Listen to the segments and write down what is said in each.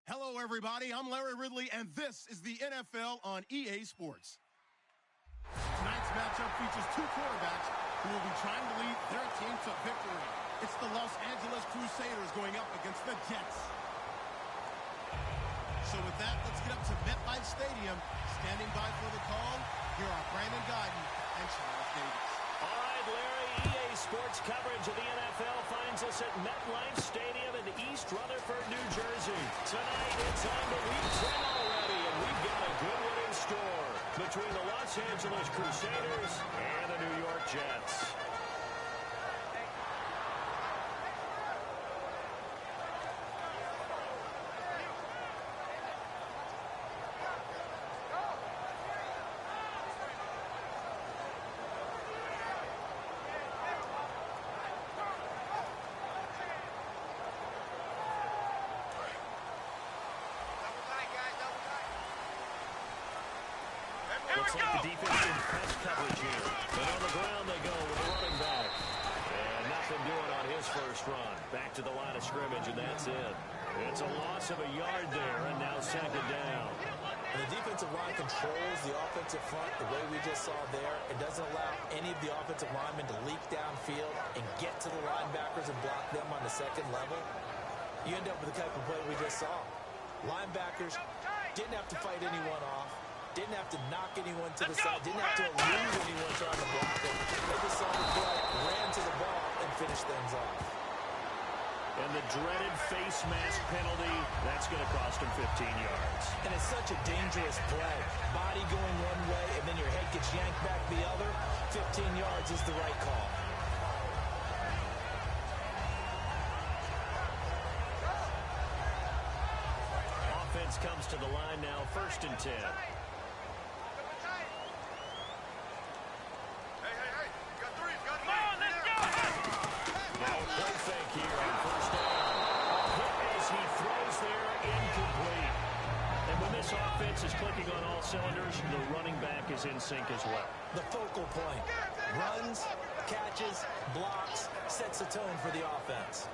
Hello, everybody. I'm Larry Ridley, and this is the NFL on EA Sports. Tonight's matchup features two quarterbacks who will be trying to lead their team to victory. It's the Los Angeles Crusaders going up against the Jets. So with that, let's get up to MetLife Stadium. Standing by for the call, here are Brandon Guyton and Charles Davis. All right, Larry, EA Sports coverage of the NFL finds us at MetLife Stadium in East Rutherford, New Jersey. Tonight, it's on to Week 10 already, and we've got a good one in store between the Los Angeles Crusaders and the New York Jets. Looks like the defense in press coverage here. But on the ground they go with a running back. And nothing doing on his first run. Back to the line of scrimmage, and that's it. It's a loss of a yard there, and now second down. And the defensive line controls the offensive front the way we just saw there. It doesn't allow any of the offensive linemen to leak downfield and get to the linebackers and block them on the second level. You end up with the type of play we just saw. Linebackers didn't have to fight anyone off. Didn't have to knock anyone to the side. Didn't have to lose anyone trying to block it. They just saw the play, ran to the ball, and finished things off. And the dreaded face mask penalty, that's going to cost him 15 yards. And it's such a dangerous play. Body going one way, and then your head gets yanked back the other. 15 yards is the right call. Offense comes to the line now, 1st and 10. Offense is clicking on all cylinders. The running back is in sync as well. The focal point. Runs, catches, blocks, sets the tone for the offense.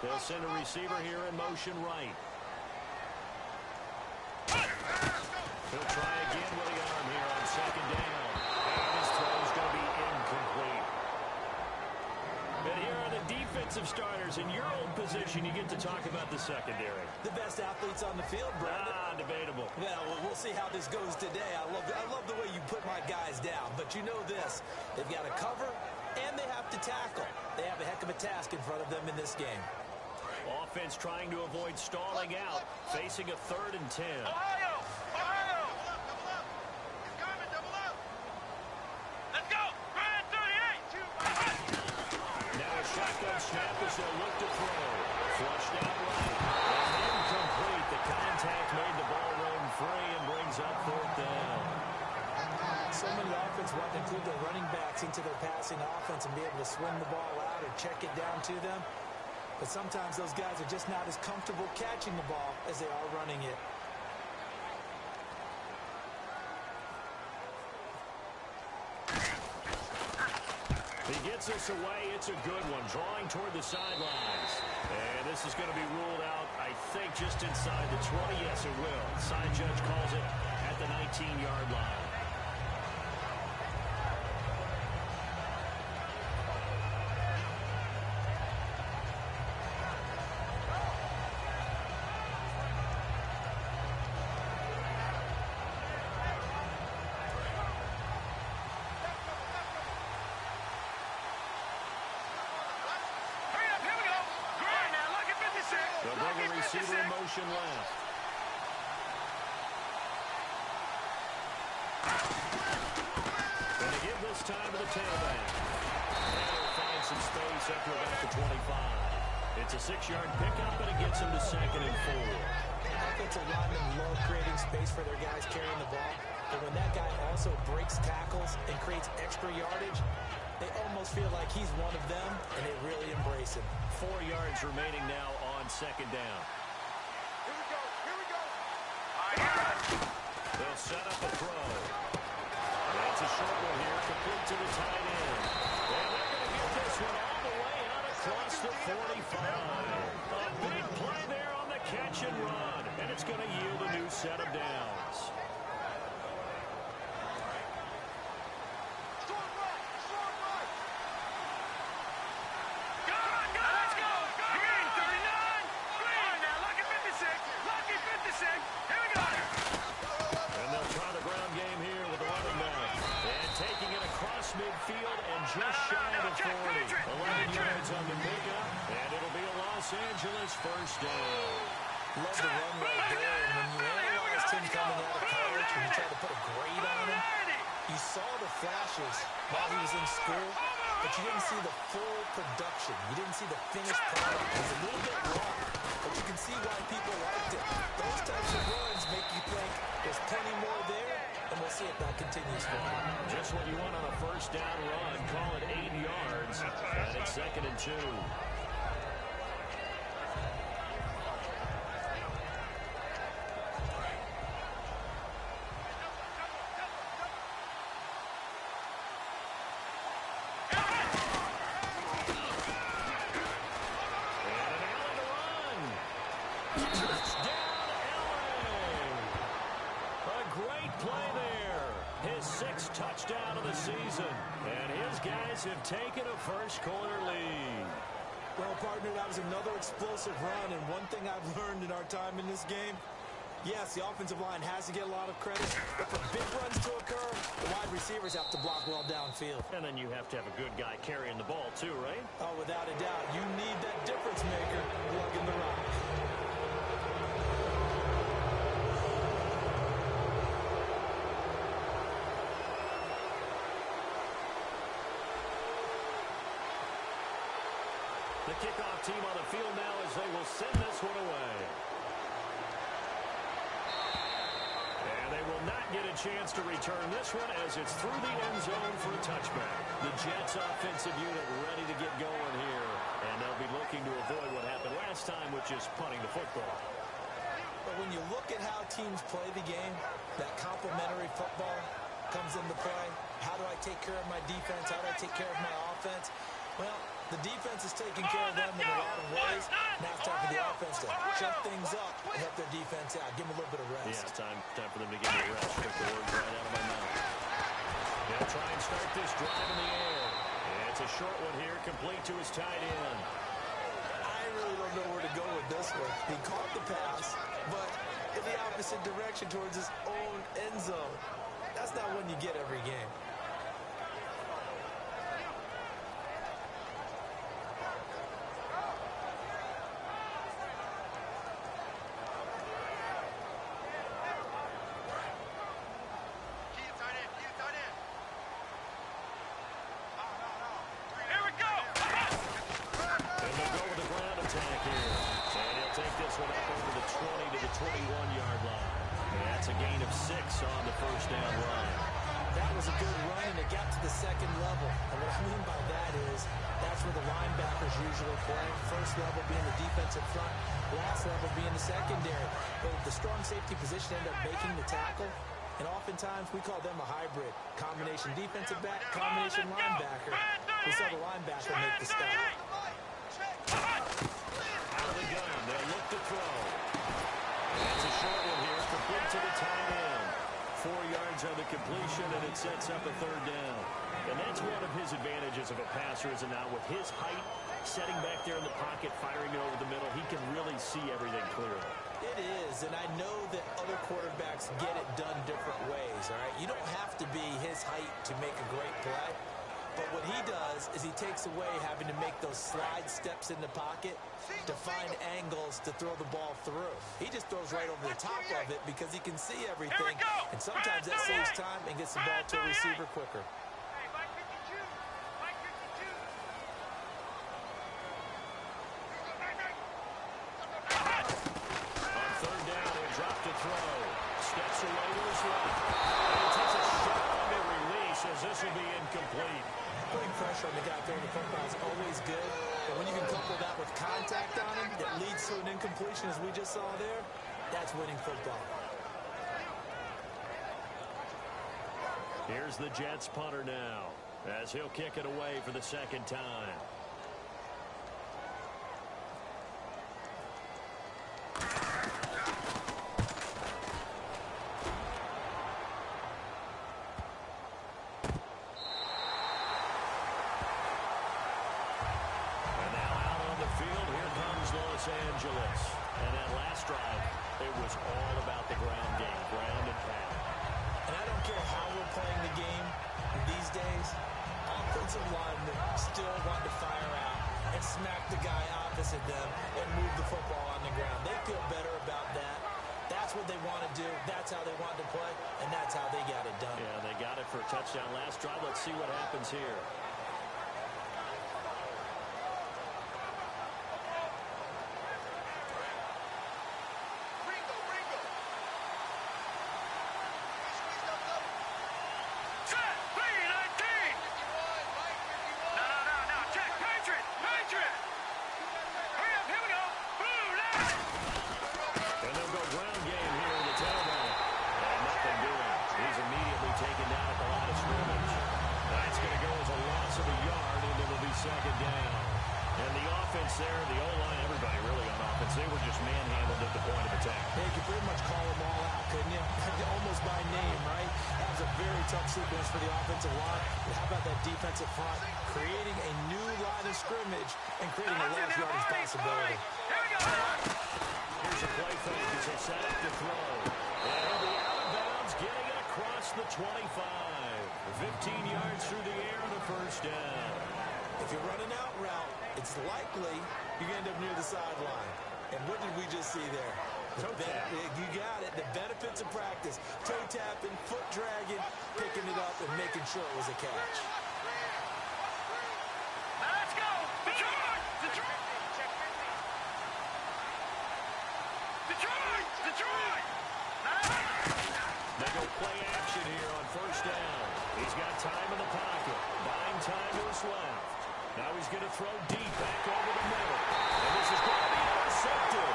They'll send a receiver here in motion right. He'll try again with the arm here on second down. And his throw is going to be incomplete. And here are the defensive starters. In your own position, you get to talk about the secondary. The best athletes on the field, Brandon. Debatable. Yeah, well, we'll see how this goes today. I love the way you put my guys down. But you know this. They've got to cover, and they have to tackle. They have a heck of a task in front of them in this game. Offense trying to avoid stalling out, facing a 3rd and 10. Ohio! Double up! He's coming, double up! Let's go! Ryan 38! Now a shotgun snap as they'll look to throw. Flushed out right. And incomplete. The contact made the ball roam free and brings up 4th down. So many offenses want to include their running backs into their passing offense and be able to swing the ball out or check it down to them. But sometimes those guys are just not as comfortable catching the ball as they are running it. He gets us away. It's a good one. Drawing toward the sidelines. And this is going to be ruled out, I think, just inside the 20. Yes, it will. Side judge calls it at the 19-yard line. Receiver in motion left. And they give this time to the tailback. And he'll find some space after about the 25. It's a 6-yard pickup, and it gets him to 2nd and 4. Offensive linemen love creating space for their guys carrying the ball. But when that guy also breaks tackles and creates extra yardage, they almost feel like he's one of them, and they really embrace him. 4 yards remaining now on second down. Here we go. Here we go. They'll set up a throw. That's a short one here, complete to the tight end. And they're going to get this one all the way out across the 45. A big play there on the catch and run, and it's going to yield a new set of downs. Midfield and just shy of 40. 11 yards on the pickup, and it'll be a Los Angeles first down. Love the run right there. And when you analyzed him coming out of college, when you tried to put a grade on him, you saw the flashes while he was in school, but you didn't see the full production. You didn't see the finished product. It was a little bit raw, but you can see why people liked it. Those types of runs make you think there's plenty more there, and we'll see if that continues for him. Just what you want on a first down run. Call it 8 yards, and it's 2nd and 2. Touchdown of the season, and his guys have taken a first-quarter lead. Well, partner, that was another explosive run, and one thing I've learned in our time in this game, yes, the offensive line has to get a lot of credit, but for big runs to occur, the wide receivers have to block well downfield. And then you have to have a good guy carrying the ball, too, right? Oh, without a doubt. You need that difference maker lugging the rock. The kickoff team on the field now as they will send this one away. And they will not get a chance to return this one as it's through the end zone for a touchback. The Jets offensive unit ready to get going here. And they'll be looking to avoid what happened last time, which is punting the football. But when you look at how teams play the game, that complementary football comes into play. How do I take care of my defense? How do I take care of my offense? Well, the defense is taking care of them in a lot of ways. Now it's time for the offense to jump things up and help their defense out. Give them a little bit of rest. Yeah, it's time for them to get a rest. Took the words right out of my mouth. They'll try and start this drive in the air. And it's a short one here, complete to his tight end. I really don't know where to go with this one. He caught the pass, but in the opposite direction towards his own end zone. That's not one you get every game. On the first down run. That was a good run, and it got to the second level. And what I mean by that is that's where the linebackers usually play. First level being the defensive front, last level being the secondary. But the strong safety position ended up making the tackle, and oftentimes we call them a hybrid. Combination defensive back, combination linebacker. We saw the linebacker make the stop. Out of the gun, they'll look to throw. That's a short one here, complete to the tight end. 4 yards on the completion, and it sets up a third down. And that's one of his advantages of a passer, is now with his height, setting back there in the pocket, firing it over the middle, he can really see everything clearly. It is, and I know that other quarterbacks get it done different ways, all right? You don't have to be his height to make a great play. But what he does is he takes away having to make those slide steps in the pocket to find angles to throw the ball through. He just throws right over the top of it because he can see everything. And sometimes that saves time and gets the ball to a receiver quicker. On third down, he'll drop to throw. Steps away to his left. pressure on the guy carrying the football is always good. But when you can couple that with contact on him that leads to an incompletion, as we just saw there, that's winning football. Here's the Jets punter now, as he'll kick it away for the second time. Los Angeles. And that last drive, it was all about the ground game, ground and pound. And I don't care how we're playing the game these days, offensive linemen still want to fire out and smack the guy opposite them and move the football on the ground. They feel better about that. That's what they want to do. That's how they want to play, and that's how they got it done. Yeah, they got it for a touchdown last drive. Let's see what happens here. Second down. And the offense there, the O-line, everybody really on offense, they were just manhandled at the point of attack. Hey, you could pretty much call them all out, couldn't you? Almost by name, right? That was a very tough sequence for the offensive line. But how about that defensive front? Creating a new line of scrimmage and creating a large yardage possibility. Here's a play fake as they set up to throw. And he'll be out of bounds, getting it across the 25. 15 yards through the air on the first down. If you're running out route, it's likely you're going to end up near the sideline. And what did we just see there? You got it. The benefits of practice. Toe tapping, foot dragging, picking it up, and making sure it was a catch. Let's go! Detroit! Detroit! Detroit! Detroit! They go play action here on first down. He's got time in the pocket. Buying time to his left. Now he's going to throw deep back over the middle. And this is going to be intercepted.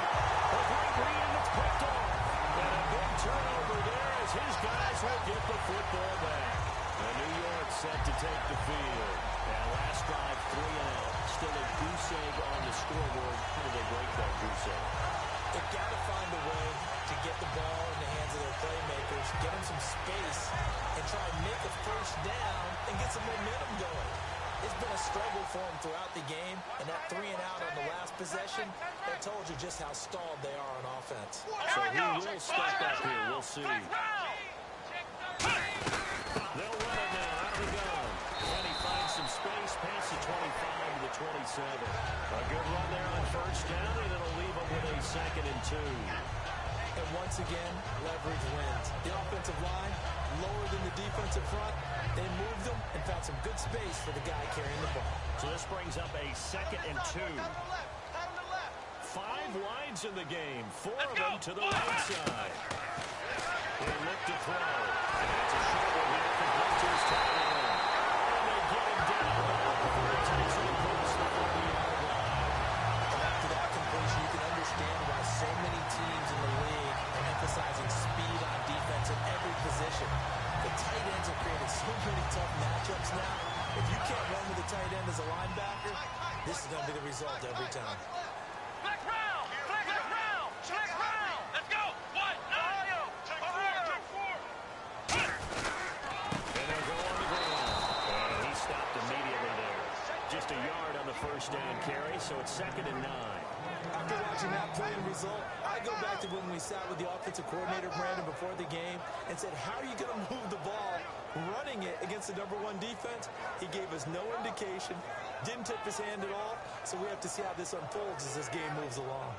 A great read, and it's picked off. And a big turnover there as his guys will get the football back. And New York set to take the field. And last drive, 3 and out. Still a goose egg on the scoreboard. How do they break that goose egg? They've got to find a way to get the ball in the hands of their playmakers, get them some space, and try and make a first down and get some momentum going. It's been a struggle for them throughout the game, and that 3 and out on the last possession, that told you just how stalled they are on offense. So he will step up here. We'll see. They'll run it now out of the gun. And he finds some space past the 25 to the 27. A good run there on first down, and it'll leave them with a 2nd and 2. And once again, leverage wins. The offensive line, lower than the defensive front. They moved them and found some good space for the guy carrying the ball. So this brings up a 2nd and 2. 5 lines in the game, 4 of them to the right side. They look to throw. And that's a short one here from Hunter's tight end. And they get him down before it takes it across the 40-yard line. And after that completion, you can understand why so many teams in the league are emphasizing speed on defense in every position. The tight ends have created so many tough matchups now. If you can't run with a tight end as a linebacker, this is going to be the result every time. Flex round! Flex round! Flex round! Let's go! 1, 9, 4. And they'll go on the ground. And he stopped immediately there. Just a yard on the first down carry, so it's 2nd and 9. After watching that play and result, I go back to when we sat with the offensive coordinator, Brandon, before the game and said, how are you going to move the ball running it against the #1 defense? He gave us no indication, didn't tip his hand at all, so we have to see how this unfolds as this game moves along.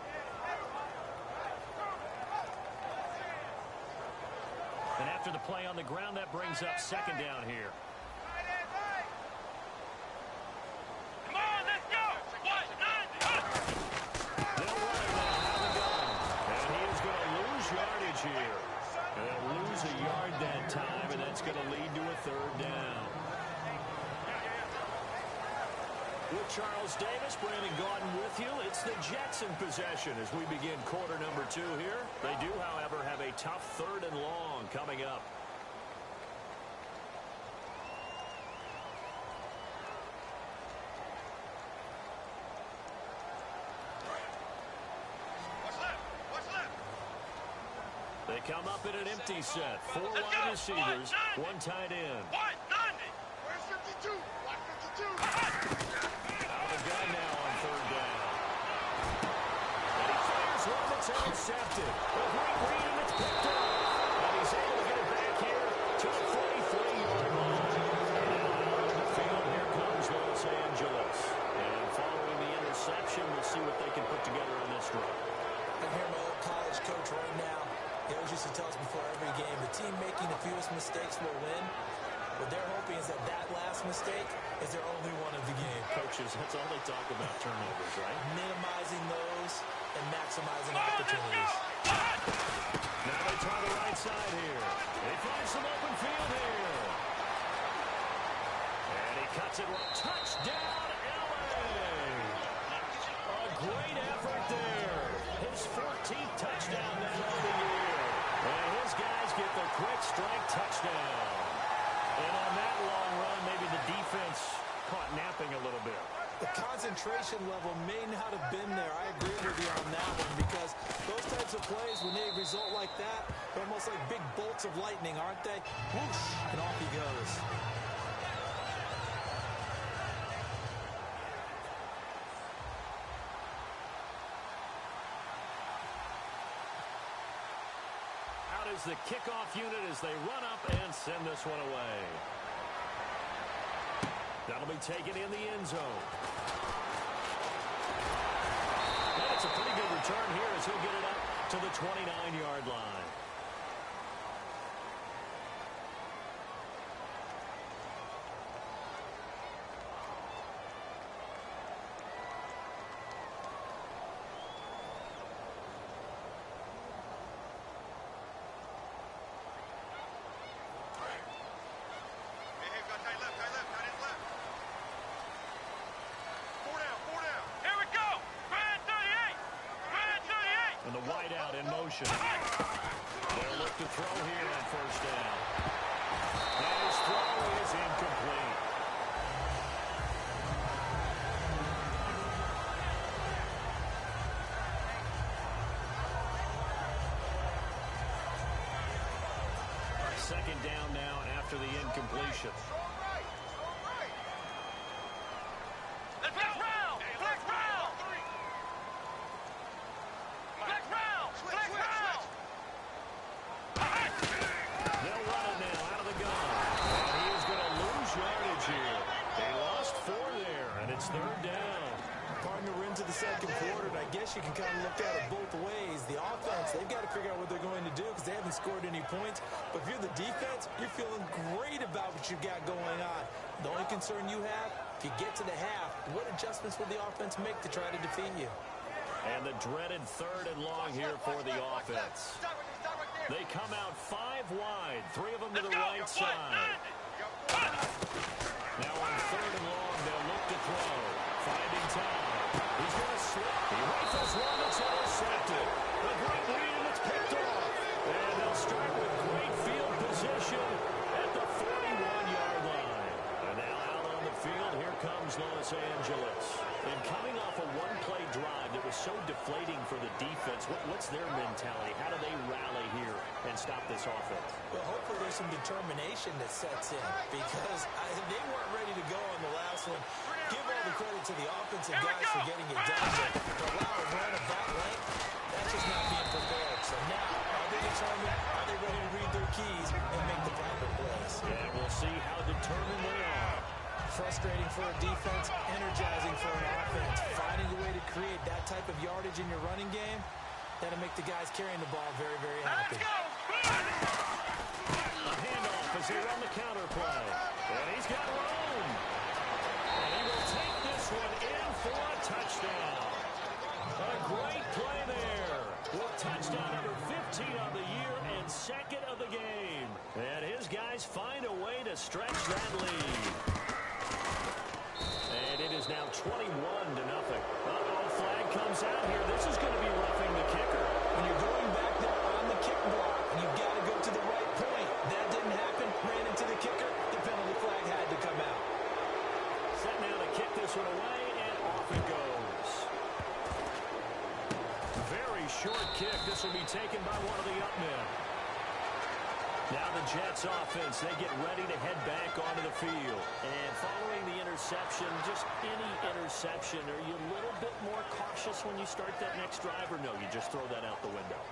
And after the play on the ground, that brings up 2nd down here. Come on, let's go! 1, 9, Yardage here. And they'll lose a yard that time, and that's going to lead to a 3rd down. Charles Davis, Brandon Gaudin with you. It's the Jets in possession as we begin quarter number 2 here. They do, however, have a tough 3rd and long coming up. They come up in an empty set. 4 wide receivers, 1 tight end. Where's 52? Watch 52. Out of the gun now on 3rd down. And he fires one that's intercepted. A great read, and it's picked up. And he's able to get it back here to the 43-yard line. And now out on the field, here comes Los Angeles. And following the interception, we'll see what they can put together on this drive. I hear my old college coach right now. He always used to tell us before every game, the team making the fewest mistakes will win. What they're hoping is that last mistake is their only one of the game. Coaches, that's all they talk about, turnovers, right? Minimizing those and maximizing opportunities. Now they try the right side here. They find some open field here. And he cuts it right. Touchdown, LA! A great effort there. His 14th touchdown now of the year. And his guys get the quick strike touchdown. And on that long run, maybe the defense caught napping a little bit. The concentration level may not have been there. I agree with you on that one because those types of plays, when they result like that, they're almost like big bolts of lightning, aren't they? Whoosh, and off he goes. Is the kickoff unit as they run up and send this one away. That'll be taken in the end zone. And it's a pretty good return here as he'll get it up to the 29-yard line. They'll look to throw here on 1st down. And his throw is incomplete. Second down now after the incompletion. You can kind of look at it both ways. The offense, they've got to figure out what they're going to do because they haven't scored any points. But if you're the defense, you're feeling great about what you've got going on. The only concern you have, if you get to the half, what adjustments will the offense make to try to defeat you? And the dreaded 3rd and long here for the offense. They come out 5 wide, 3 of them to the right side. Now on 3rd and long, they'll look to throw. Finding time. He's going to slip. He rifles one that's intercepted. The great read, and it's picked off. And they'll start with great field position at the 41-yard line. And now out on the field, here comes Los Angeles. And coming off a one-play drive that was so deflating for the defense, what's their mentality? How do they rally here and stop this offense? Well, hopefully there's some determination that sets in because they weren't ready to go on the last one. Give all the credit to the offensive guys for getting it done, but to allow a run of that length, that's just not being prepared. So now, are they determined? Are they ready to read their keys and make the proper plays? And we'll see how determined they are. Frustrating for a defense, energizing for an offense. Finding a way to create that type of yardage in your running game, that'll make the guys carrying the ball very, very happy. A handoff as they run the counter play. And he's got room. And he will take this one in for a touchdown. A great play there. With touchdown number 15 of the year and 2nd of the game. And his guys find a way to stretch that lead. And it is is now 21-0. Uh-oh, flag comes out here. This is going to be roughing the kicker. When you're going back there on the kick block, you've got to go to the right point. That didn't happen. Ran into the kicker. The penalty flag had to come out. Set now to kick this one away, and off it goes. Very short kick. This will be taken by one of the up men. Now the Jets offense, they get ready to head back onto the field. And following the interception, just any interception, are you a little bit more cautious when you start that next drive, or no, you just throw that out the window?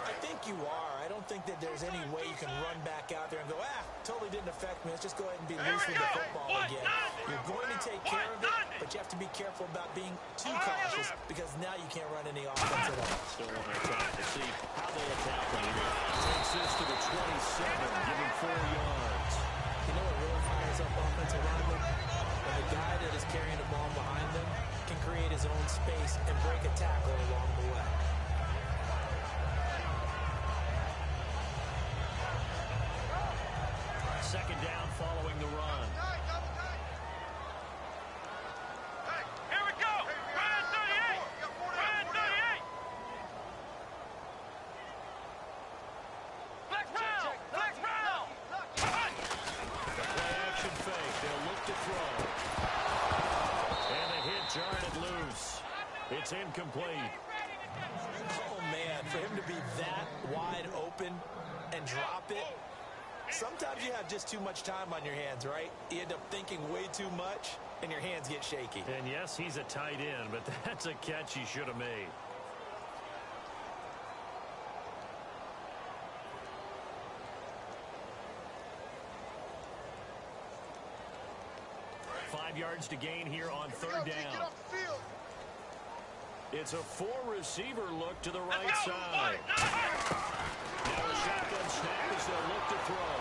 I think you are. I don't think that there's any way you can run back out there and go, totally didn't affect me. Let's just go ahead and be loose with the football again. You're going to take care of it, but you have to be careful about being too cautious because now you can't run any offense at all. Still one more time to see how they attack him. Takes this to the 27, giving 4 yards. You know what really fires up offensive linemen? When the guy that is carrying the ball behind them can create his own space and break a tackle along the way. Second down following the run. Hey, here we go. Ryan 38. Ryan 38. Flex round. Flex round. The play action fake. They'll look to throw. And the hit jarred it loose. It's incomplete. Oh, man, for him to be that wide open and drop it, sometimes you have just too much time on your hands, right? You end up thinking way too much, and your hands get shaky. And yes, he's a tight end, but that's a catch he should have made. Five yards to gain here on third down. It's a four-receiver look to the right side. Now a shotgun snap as they'll look to throw.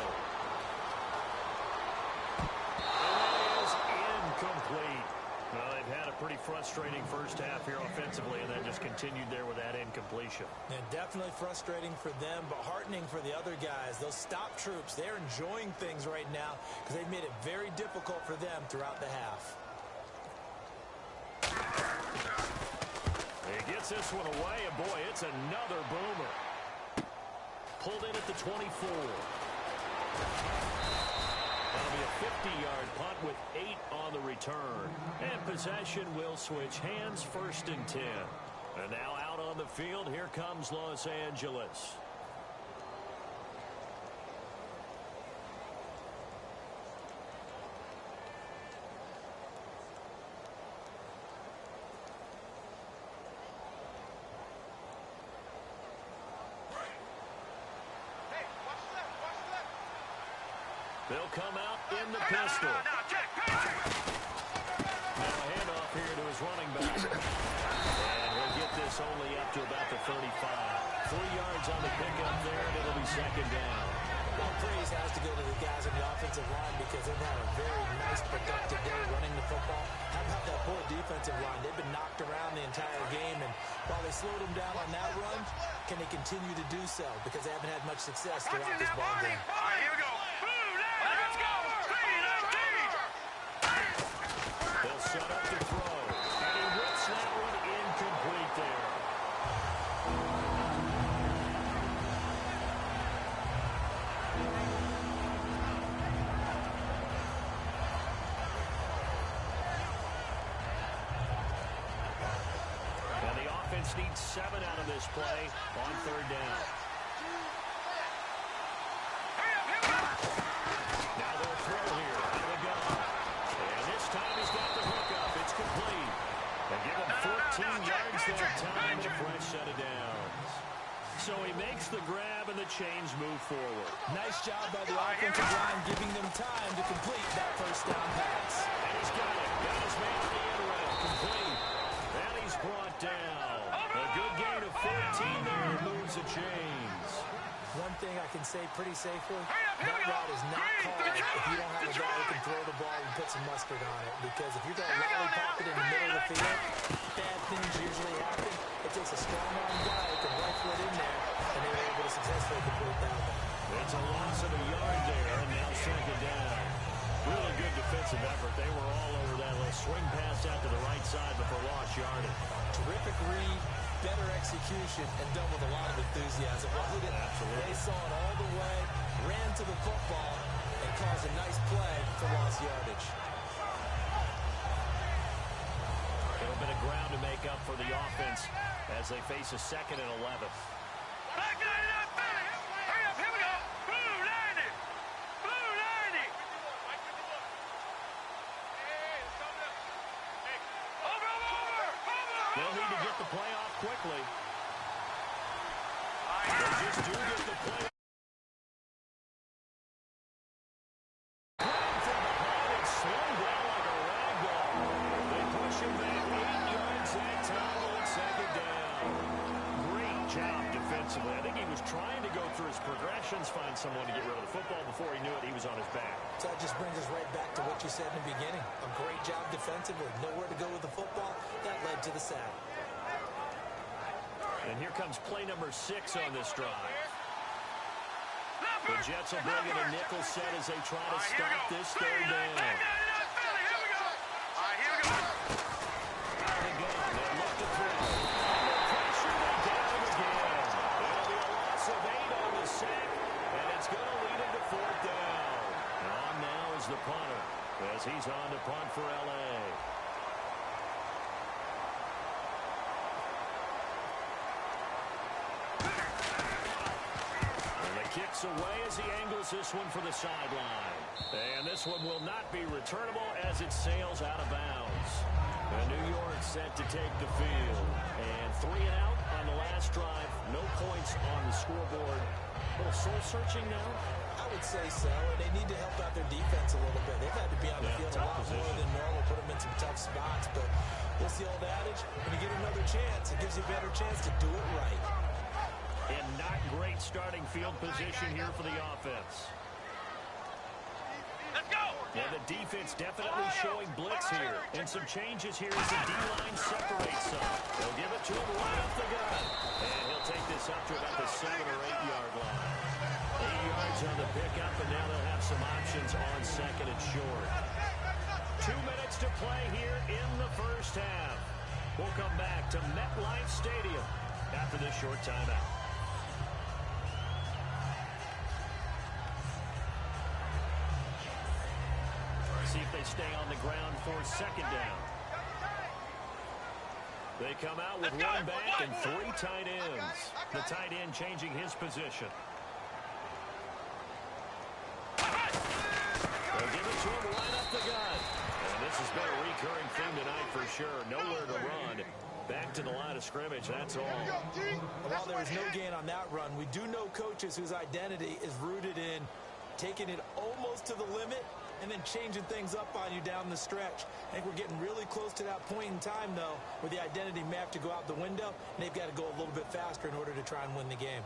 And that is incomplete. Well, they've had a pretty frustrating first half here offensively, and then just continued there with that incompletion. And definitely frustrating for them, but heartening for the other guys. Those stop troops, they're enjoying things right now because they've made it very difficult for them throughout the half. He gets this one away, and boy, it's another boomer. Pulled in at the 24. That'll be a 50-yard punt with 8 on the return. And possession will switch hands, 1st and 10. And now out on the field, here comes Los Angeles. They'll come out in the pistol. Now a handoff here to his running back. And he'll get this only up to about the 35. 3 yards on the pickup there, and it'll be second down. Well, praise has to go to the guys on the offensive line because they've had a very nice, productive day running the football. How about that poor defensive line? They've been knocked around the entire game, and while they slowed them down on that run, can they continue to do so? Because they haven't had much success throughout this ball game. All right, here we go. Let's go. They'll set up to throw. And he rips that one incomplete there. And the offense needs 7 out of this play on third down. Now they'll throw here. Here we go. And this time he's got the hook up. It's complete. They give him 14 yards that time and a fresh set of downs. So he makes the grab and the chains move forward. Nice job by the offensive line giving them time to complete that first down pass. And he's got it. Got his man to the end route. Complete. And he's brought down. A good gain of 14 there. Moves the chains. One thing I can say pretty safely, that route is not called if you don't have a guy who can throw the ball and put some mustard on it. Because if you're going to lollipop it in the middle of the field, bad things usually happen. It takes a strong-arm guy who can rifle it in there, and they were able to successfully complete that one. It's a loss of a yard there, and now second down. Really good defensive effort. They were all over that little swing pass out to the right side before lost yardage. Terrific read, better execution, and done with a lot of enthusiasm, wasn't it? Absolutely. They saw it all the way, ran to the football, and caused a nice play for lost yardage. A little bit of ground to make up for the offense as they face a 2nd and 11. Hurry up, here we go. Blue 90. Blue 90. Over. They'll need to get the play off quickly. They just do get the play. From behind and slung down like a rag doll. They push him back 8 yards that time on 2nd down. Great job defensively. I think he was trying to go through his progressions, find someone to get rid of the football. Before he knew it, he was on his back. So that just brings us right back to what you said in the beginning. A great job defensively. Nowhere to go with the football. That led to the sack. And here comes play number 6 on this drive. The Jets will bring in a nickel set as they try to stop this 3rd down. Here we go. All right, here we go. Out of the gun. They look to throw. Under pressure, they get him again. It'll be a loss of 8 on the sack, and it's going to lead him to 4th down. And on now is the punter as he's on to punt for L.A. Kicks away as he angles this one for the sideline. And this one will not be returnable as it sails out of bounds. And New York set to take the field. And 3 and out on the last drive. No points on the scoreboard. A little soul-searching now? I would say so, and they need to help out their defense a little bit. They've had to be on the field a lot more than normal, put them in some tough spots. But what's the old adage? When you get another chance, it gives you a better chance to do it right. And not great starting field position here for the offense. Let's go. Yeah, the defense definitely showing blitz here. And some changes here as the D-line separates some. They'll give it to him right off the gun. And he'll take this up to about the 7 or 8 yard line. 8 yards on the pickup, and now they'll have some options on 2nd and short. 2 minutes to play here in the first half. We'll come back to MetLife Stadium after this short timeout. See if they stay on the ground for 2nd down. They come out with one back and 3 tight ends. The tight end changing his position. They'll give it to him right up the gut. And this has been a recurring theme tonight for sure. Nowhere to run. Back to the line of scrimmage, that's all. While there is no gain on that run, we do know coaches whose identity is rooted in taking it almost to the limit and then changing things up on you down the stretch. I think we're getting really close to that point in time, though, where the identity may have to go out the window, and they've got to go a little bit faster in order to try and win the game.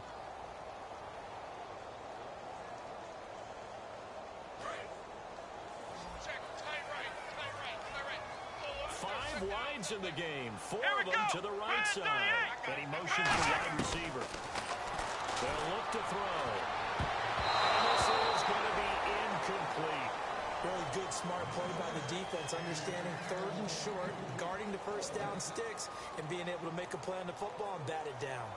Five wides in the game, 4 of them to the right side. And he motions the wide receiver. They'll look to throw. And this is going to be incomplete. Really good, smart play by the defense, understanding 3rd and short, guarding the first down sticks, and being able to make a play on the football and bat it down.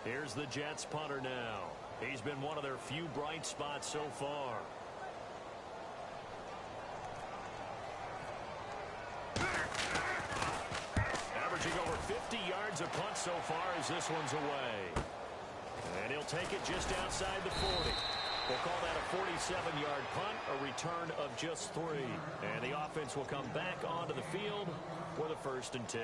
Here's the Jets punter now. He's been one of their few bright spots so far. Averaging over 50 yards a punt so far as this one's away. And he'll take it just outside the 40. We'll call that a 47-yard punt, a return of just 3. And the offense will come back onto the field for the 1st and 10.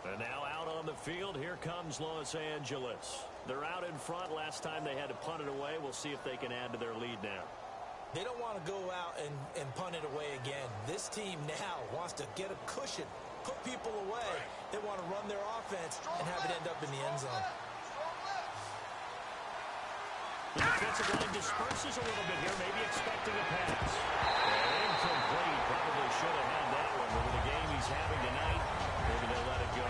And now out on the field, here comes Los Angeles. They're out in front. Last time they had to punt it away. We'll see if they can add to their lead now. They don't want to go out and punt it away again. This team now wants to get a cushion, put people away. They want to run their offense and have it end up in the end zone. The defensive line disperses a little bit here, maybe expecting a pass. And incomplete. Probably should have had that one, but with the game he's having tonight. Maybe they'll let it go.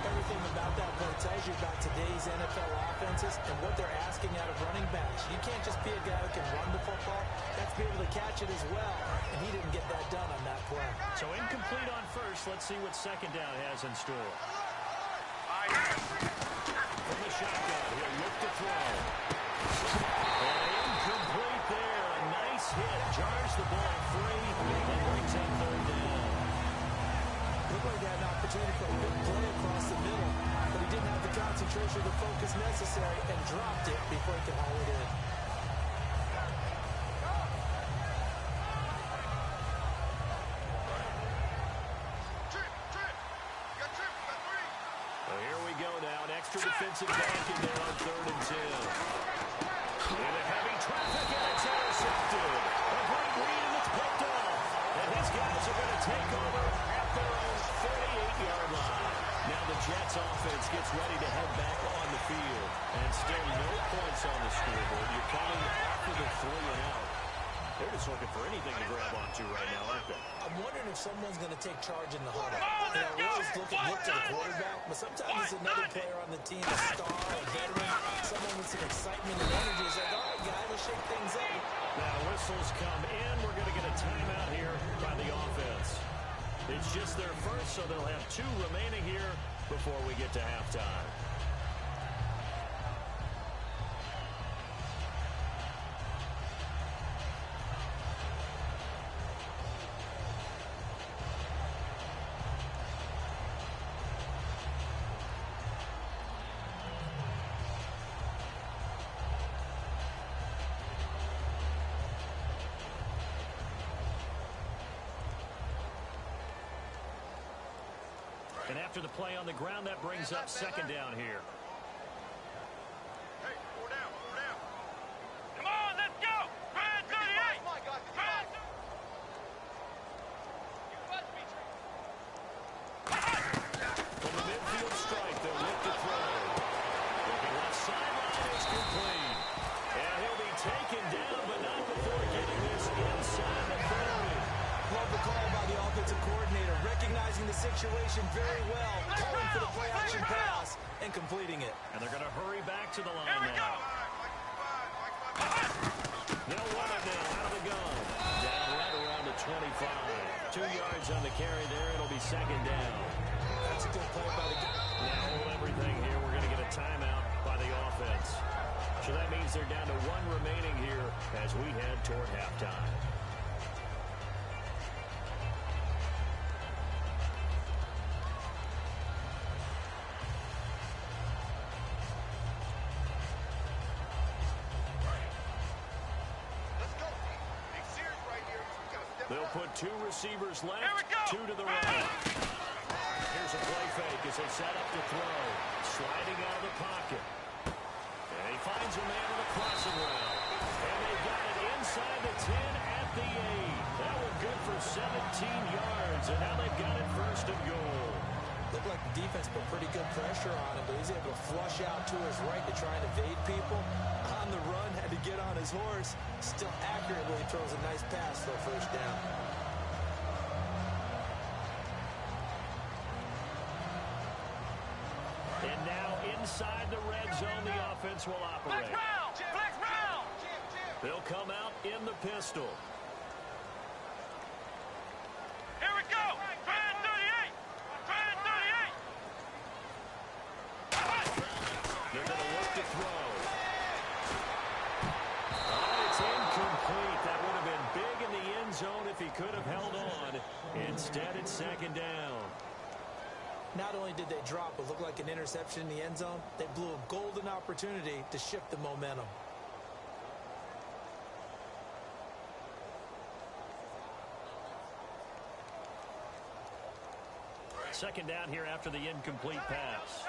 Everything about that play tells you about today's NFL offenses and what they're asking out of running backs. You can't just be a guy who can run the football. You have to be able to catch it as well, and he didn't get that done on that play. So incomplete on first. Let's see what second down has in store. From the shotgun, he'll look to throw. And incomplete there. A nice hit. Jars the ball free and brings in third down. Looked like he had an opportunity for a big play across the middle, but he didn't have the concentration or the focus necessary and dropped it before he could haul it in. Well, here we go now. An extra defensive back in there on 3rd and 10. Into heavy traffic, and it's intercepted. A great read, and it's picked off. And his guys are going to take over at their own 48-yard line. Now the Jets offense gets ready to head back on the field. And still no points on the scoreboard. You're coming after the 3 and out. They're just looking for anything to grab onto right now, aren't they? I'm wondering if someone's going to take charge in the huddle. You know, we always look to the quarterback, but sometimes it's another player on the team, a star, a veteran, someone with some excitement and energy. It's like, all right, guys, let's shake things up. Now whistles come in. We're going to get a timeout here by the offense. It's just their first, so they'll have 2 remaining here before we get to halftime. And after the play on the ground, that brings up second down here. Hey, 4 down, 4 down. Come on, let's go. Brad 38. Come on, guys. Brad. From the midfield strike, they'll look to throw. Looking left sideline, it's complete. And he'll be taken down, but not before getting this inside the 30. Love the call by the offensive coordinator, recognizing the situation very well, calling for the play-action pass, and completing it. And they're going to hurry back to the line now. They'll run it now out of the gun. Down right around the 25. 2 yards on the carry there. It'll be second down. That's a good play by the guy. Now hold everything here. We're going to get a timeout by the offense. So that means they're down to 1 remaining here as we head toward halftime. They'll put 2 receivers left, 2 to the right. Here's a play fake as they set up to throw. Sliding out of the pocket. And he finds a man on the crossing route. And they've got it inside the 10 at the 8. That one good for 17 yards. And now they've got it 1st and goal. Looked like the defense put pretty good pressure on him, but he's able to flush out to his right to try and evade people. On the run, had to get on his horse. Still accurately throws a nice pass for a 1st down. And now inside the red zone, the offense will operate. Flex round. They'll come out in the pistol. Here we go. Brad 38. Brad 38. They're going to look to throw. It's incomplete. That would have been big in the end zone if he could have held on. Instead, it's second down. Not only did they drop what looked like an interception in the end zone, they blew a golden opportunity to shift the momentum. Second down here after the incomplete pass.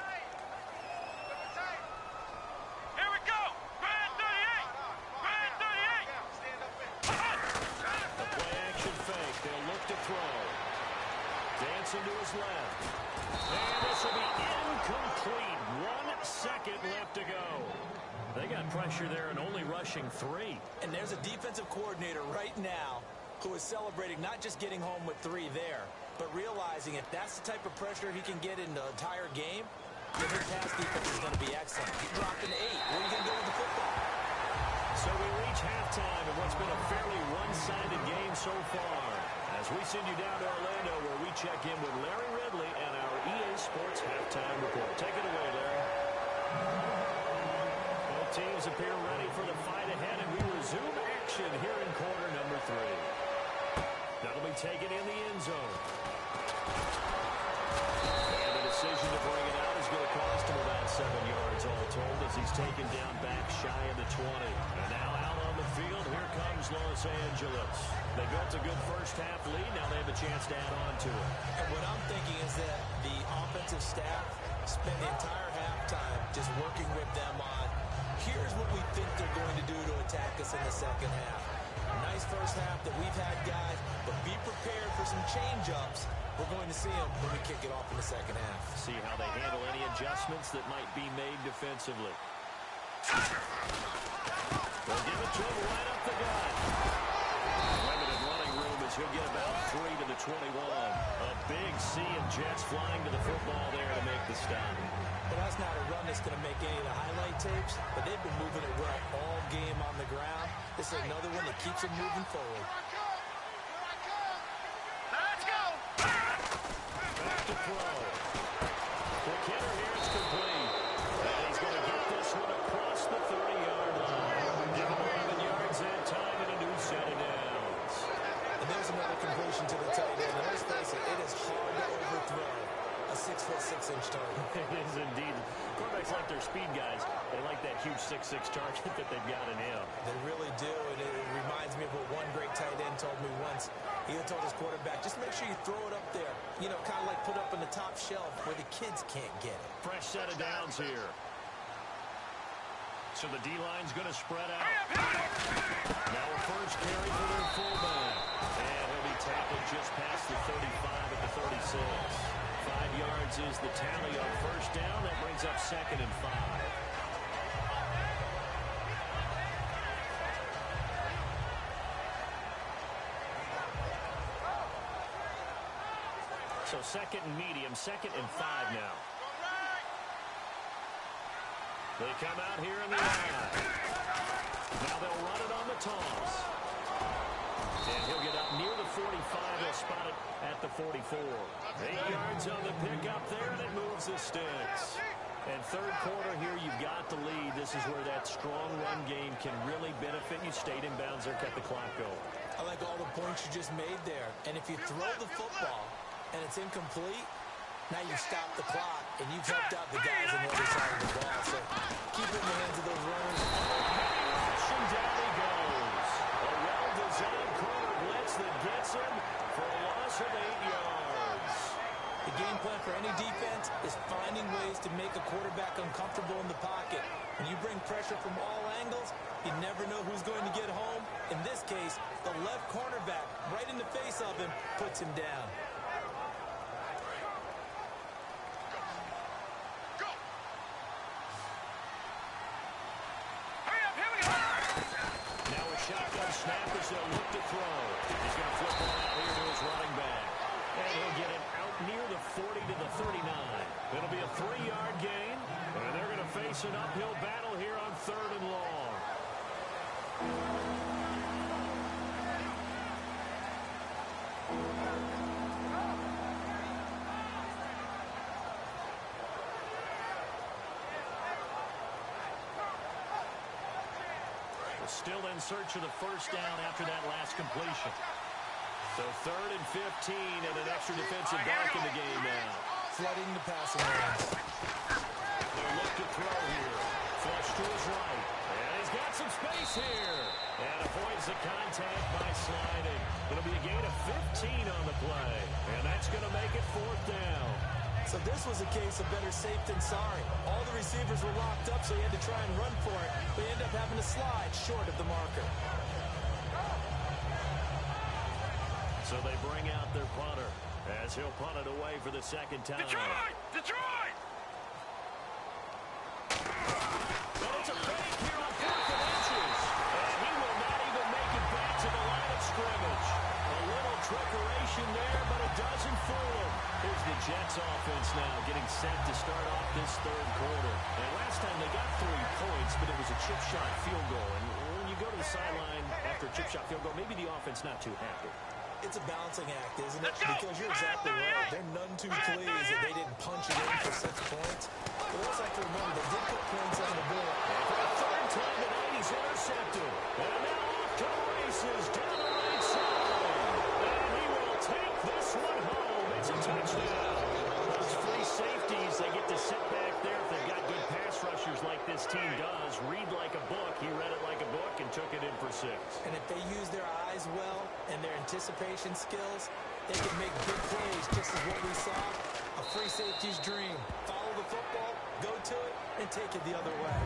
Here we go. Brad 38. Brad 38. A play action fake. They'll look to throw. Dancing to his left. And this will be incomplete. 1 second left to go. They got pressure there and only rushing 3. And there's a defensive coordinator right now who is celebrating not just getting home with 3 there, but realizing if that's the type of pressure he can get in the entire game, then his pass defense is going to be excellent. He dropped an 8. Where are you going to go with the football? So we reach halftime in what's been a fairly one-sided game so far. As we send you down to Orlando, where we check in with Larry Ridley and our EA Sports Halftime Report. Take it away, Larry. Both teams appear ready for the fight ahead, and we resume action here in quarter number 3. That'll be taken in the end zone. And the decision to bring it out is going to cost him about 7 yards all told, as he's taken down back shy of the 20. And now out on the field, here comes Los Angeles. They built a good first-half lead. Now they have a chance to add on to it. And what I'm thinking is that the offensive staff spent the entire halftime just working with them on, here's what we think they're going to do to attack us in the second half. Nice first half that we've had, guys, but be prepared for some change-ups. We're going to see them when we kick it off in the second half. See how they handle any adjustments that might be made defensively. They'll give it to him right up the gut. Limited running room as he'll get about 3 to the 21. A big sea of Jets flying to the football there to make the stop. But that's not a run that's going to make any of the highlight tapes, but they've been moving it well all game on the ground. This is another one that keeps them moving forward. Let's go! Back to throw. The kicker here is complete. And he's going to get this one across the 30-yard line. Give him 11 yards that time and a new set of downs. And there's another completion to the tight end. And let's face it, it is hard to overthrow a 6'6" target. It is indeed. Quarterbacks like their speed guys. They like that huge 6'6" target that they've got in him. They really do, and it reminds me of what one great tight end told me once. He told his quarterback, just make sure you throw it up there. You know, kind of like put up on the top shelf where the kids can't get it. Fresh set of downs here. So the D-line's going to spread out. Now a first carry for their fullback. And he'll be tackled just past the 35 at the 36. 5 yards is the tally on first down. That brings up 2nd and 5. So 2nd and medium, 2nd and 5 now. They come out here in the line. Now they'll run it on the toss. And he'll get up near the 45. He'll spot it at the 44. 8 yards on the pickup there, and it moves the sticks. And third quarter here, you've got the lead. This is where that strong run game can really benefit you. Stayed in bounds there, kept the clock going. I like all the points you just made there. And if you throw the football and it's incomplete, now you stop the clock, and you've helped out the guys on the other side of the ball. So keep it in the hands of those runners. And down he goes. A well-designed corner blitz that gets him for a loss of 8 yards. The game plan for any defense is finding ways to make a quarterback uncomfortable in the pocket. When you bring pressure from all angles, you never know who's going to get home. In this case, the left cornerback, right in the face of him, puts him down. Shotgun snap as they'll look to throw. He's going to flip one out here to his running back. And he'll get it out near the 40 to the 39. It'll be a 3-yard gain. And they're going to face an uphill battle here on 3rd and long. Still in search of the first down after that last completion. So 3rd and 15 and an extra defensive back in the game now. Flooding the passing lanes. They'll look to throw here. Flush to his right. And he's got some space here. And avoids the contact by sliding. It'll be a gain of 15 on the play. And that's going to make it 4th down. So this was a case of better safe than sorry. All the receivers were locked up, so he had to try and run for it. But he ended up having to slide short of the marker. So they bring out their punter as he'll punt it away for the 2nd time. Detroit! Detroit! But it's a fake here on 4th and inches. And he will not even make it back to the line of scrimmage. A little trickeration there, but it doesn't fool Jets offense now getting set to start off this third quarter. And last time they got 3 points, but it was a chip shot field goal. And when you go to the sideline after a chip shot field goal, maybe the offense not too happy. It's a balancing act, isn't it? Because you're exactly right. They're none too pleased that they didn't punch it in for 6 points. But also have to remember, they did put points on the board. And for the third time tonight, he's intercepted. And now off to the races down the right side. And he will take this one home. It's a touchdown. Those free safeties, they get to sit back there if they've got good pass rushers like this team does. Read like a book. He read it like a book and took it in for 6. And if they use their eyes well and their anticipation skills, they can make big plays, just as what we saw. A free safety's dream. Follow the football, go to it, and take it the other way.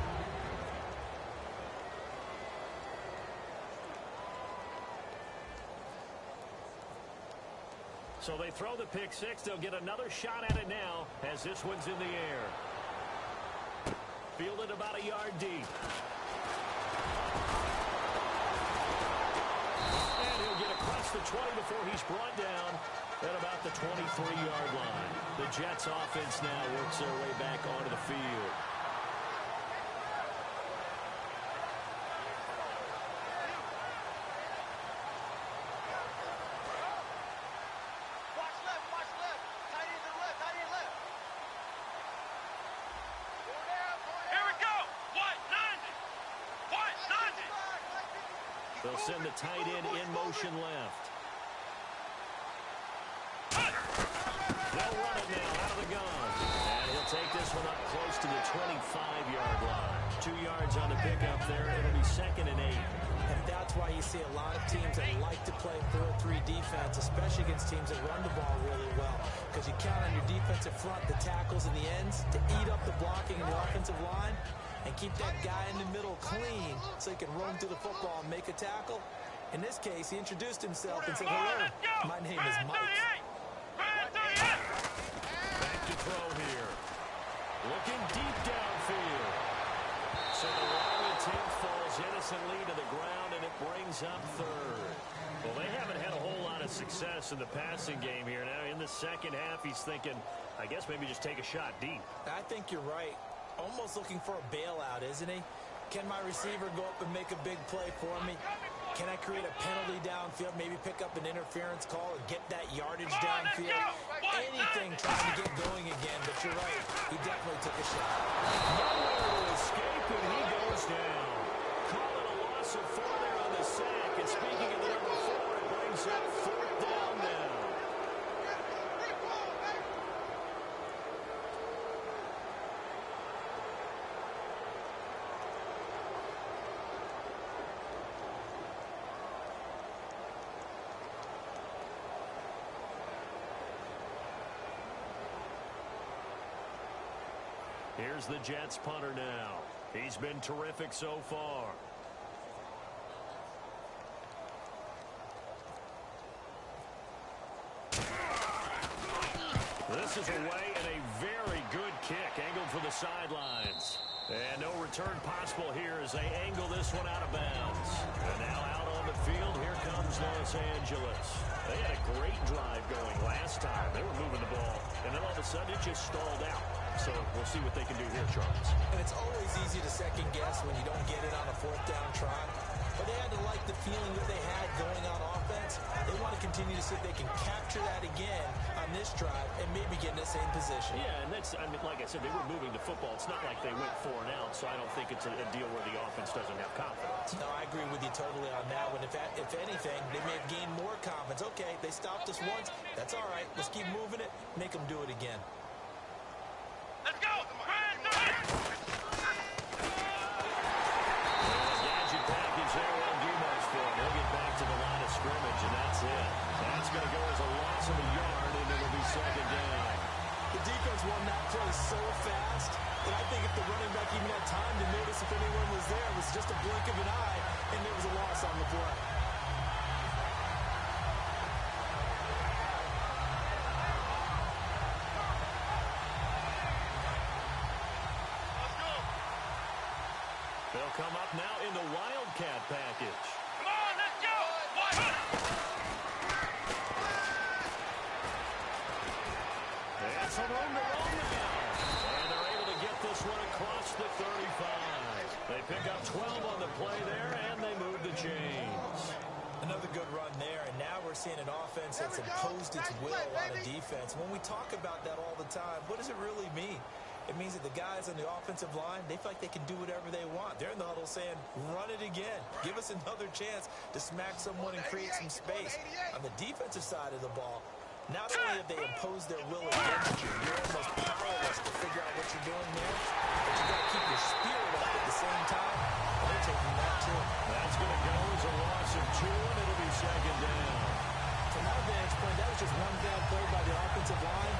So they throw the pick 6. They'll get another shot at it now as this one's in the air. Fielded about a yard deep. And he'll get across the 20 before he's brought down at about the 23-yard line. The Jets offense now works their way back onto the field. They'll send the tight end in motion left. They'll run it now out of the gun. And he'll take this one up close to the 25-yard line. 2 yards on the pickup there. It'll be 2nd and 8. And that's why you see a lot of teams that like to play 4-3 defense, especially against teams that run the ball really well. Because you count on your defensive front, the tackles and the ends, to eat up the blocking in the offensive line and keep that guy in the middle clean so he can roam through the football and make a tackle. In this case, he introduced himself and said, "Hello, my name is Mike." Back to throw here. Looking deep downfield. So the long attempt falls innocently to the ground, and it brings up 3rd. Well, they haven't had a whole lot of success in the passing game here. Now, in the second half, he's thinking, I guess maybe just take a shot deep. I think you're right. Almost looking for a bailout, isn't he? Can my receiver go up and make a big play for me? Can I create a penalty downfield, maybe pick up an interference call or get that yardage downfield? Anything trying to get going again, but you're right. He definitely took a shot. Nowhere to escape, and he goes down. Call it a loss of 4 there on the sack. And speaking of the number 4, it brings up 4th down now. Here's the Jets punter now. He's been terrific so far. This is away and a very good kick angled for the sidelines. And no return possible here as they angle this one out of bounds. And now out on the field, here comes Los Angeles. They had a great drive going last time. They were moving the ball, and then all of a sudden it just stalled out. So we'll see what they can do here, Charles. And it's always easy to second guess when you don't get it on a 4th down try. But they had to like the feeling that they had going on offense. They want to continue to see if they can capture that again on this drive and maybe get in the same position. Yeah, and that's, I mean, like I said, they were moving the football. It's not like they went 4 and out, so I don't think it's a deal where the offense doesn't have confidence. No, I agree with you totally on that one. If anything, they may have gained more confidence. Okay, they stopped us once. That's all right. Let's keep moving it. Make them do it again. Let's go! Gadget package there won't do much for him. He'll get back to the line of scrimmage, and that's it. That's going to go as a loss of a yard, and it'll be 2nd down. The defense won that play so fast that I think if the running back even had time to notice if anyone was there, it was just a blink of an eye, and there was a loss on the play. They'll come up now in the Wildcat package. Come on, let's go! room to roam now. And they're able to get this one across the 35. They pick up 12 on the play there, and they move the chains. Another good run there, and now we're seeing an offense that's imposed its will on a defense. When we talk about that all the time, what does it really mean? It means that the guys on the offensive line, they feel like they can do whatever they want. They're in the huddle saying, run it again. Give us another chance to smack someone and create some space. On the defensive side of the ball, not only have they imposed their will against you, you're almost powerless to figure out what you're doing there, but you got to keep your spirit up at the same time. They're taking that too. That's going to go as a loss of 2, and it'll be second down. From our vantage point, that was just one bad play by the offensive line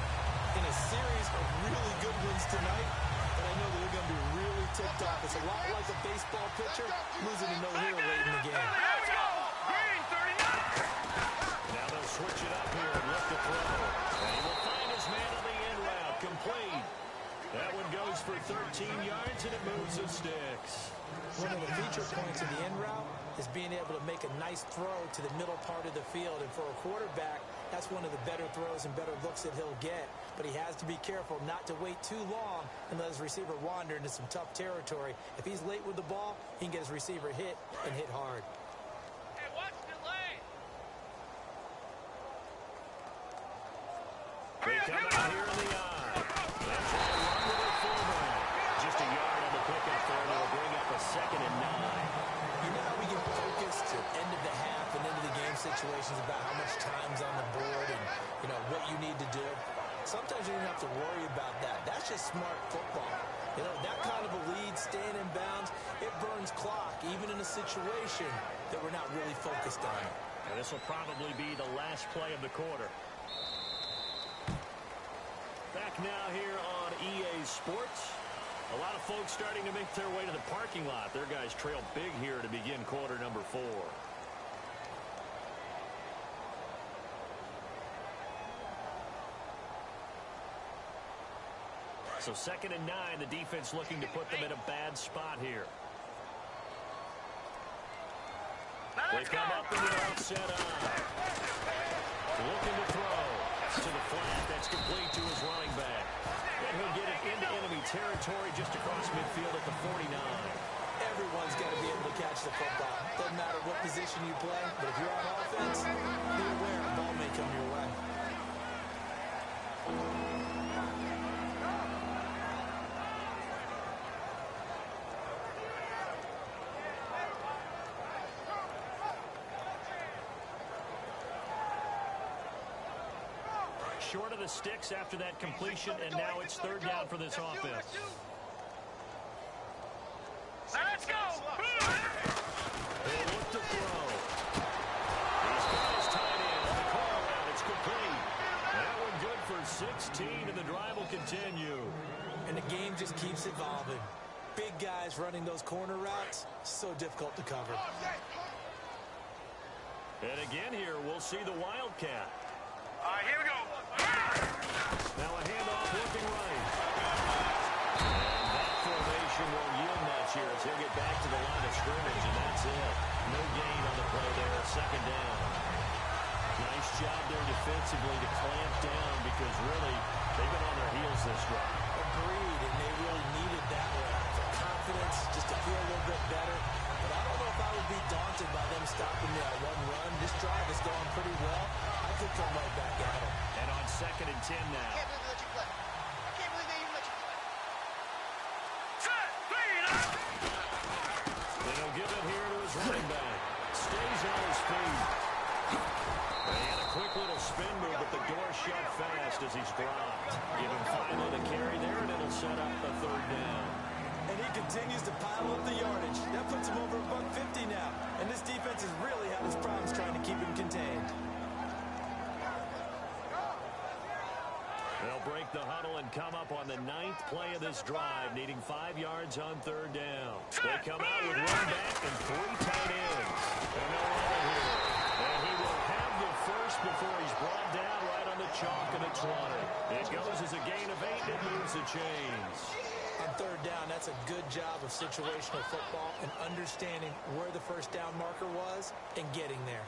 in a series of really good ones tonight, but I know that they're going to be really ticked off. It's a lot like a baseball pitcher losing a no-hitter late in the game. Here we go. Green, 39. Now they'll switch it up here and look to throw. And he will find his man on the in route. Complete. That one goes for 13 yards, and it moves the sticks. One of the feature points of the in route is being able to make a nice throw to the middle part of the field. And for a quarterback, that's one of the better throws and better looks that he'll get. But he has to be careful not to wait too long and let his receiver wander into some tough territory. If he's late with the ball, he can get his receiver hit and hit hard. Hey, watch the lane. They come out here in the eye. That's a run with a fullback. Just a yard on the pickup there, and it'll bring up a 2nd and 9. You know how we get focused at end of the half and into the game situations about how much time's on the board and, you know, what you need to do? Sometimes you don't have to worry about that. That's just smart football. You know, that kind of a lead, staying in bounds, it burns clock, even in a situation that we're not really focused on. And this will probably be the last play of the quarter. Back now here on EA Sports. A lot of folks starting to make their way to the parking lot. Their guys trail big here to begin quarter number 4. So 2nd and 9, the defense looking to put them in a bad spot here. They come up in the offset eye. Looking to throw to the flat. That's complete to his running back. And he'll get it into enemy territory just across midfield at the 49. Everyone's got to be able to catch the football. Doesn't matter what position you play, but if you're on offense, be aware a ball may come your way. Short of the sticks after that completion, and now it's 3rd down for this offense. Let's go. They look to throw. He's got his tight end on the corner route. It's complete. That one good for 16, and the drive will continue. And the game just keeps evolving. Big guys running those corner routes, so difficult to cover. And again here, we'll see the Wildcat. All right, here we go. Now a handoff looking right. And that formation won't yield much here as he'll get back to the line of scrimmage, and that's it. No gain on the play there, 2nd down. Nice job there defensively to clamp down because really they've been on their heels this drive. Agreed, and they really needed that one for confidence, just to feel a little bit better. But I don't know if I would be daunted by them stopping that one run. This drive is going pretty well. I could come right back at them. And on 2nd and 10 now. I can't believe they let you play. I can't believe they even let you play. Set, clean up. Then he'll give it here to his running back. Stays on his feet. And he had a quick little spin move, but the door shut fast as he's dropped. Give him 5 on the carry there, and it'll set up the 3rd down. And he continues to pile up the yardage. That puts him over $150 now. And this defense has really had its problems trying to keep him contained. They'll break the huddle and come up on the 9th play of this drive, needing 5 yards on 3rd down. They come out with one back and 3 tight ends. And no runner here. And he will have the first before he's brought down right on the chalk of the 20. It goes as a gain of 8 and moves the chains. On 3rd down, that's a good job of situational football and understanding where the first down marker was and getting there.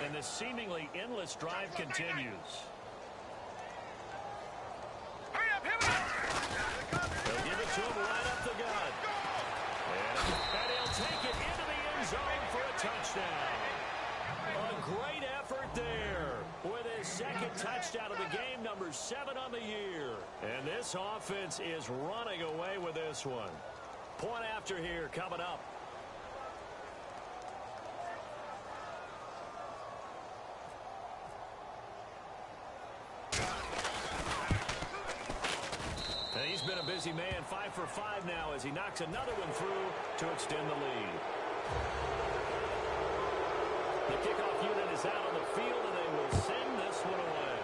And this seemingly endless drive continues. Hurry up, here we go. They'll give it to him right up the gut. And he'll take it into the end zone for a touchdown. A great effort there with his second touchdown of the game, number 7 on the year. And this offense is running away with this one. Point after here coming up. And he's been a busy man, 5 for 5 now as he knocks another one through to extend the lead. The kickoff unit is out on the field, and they will send this one away.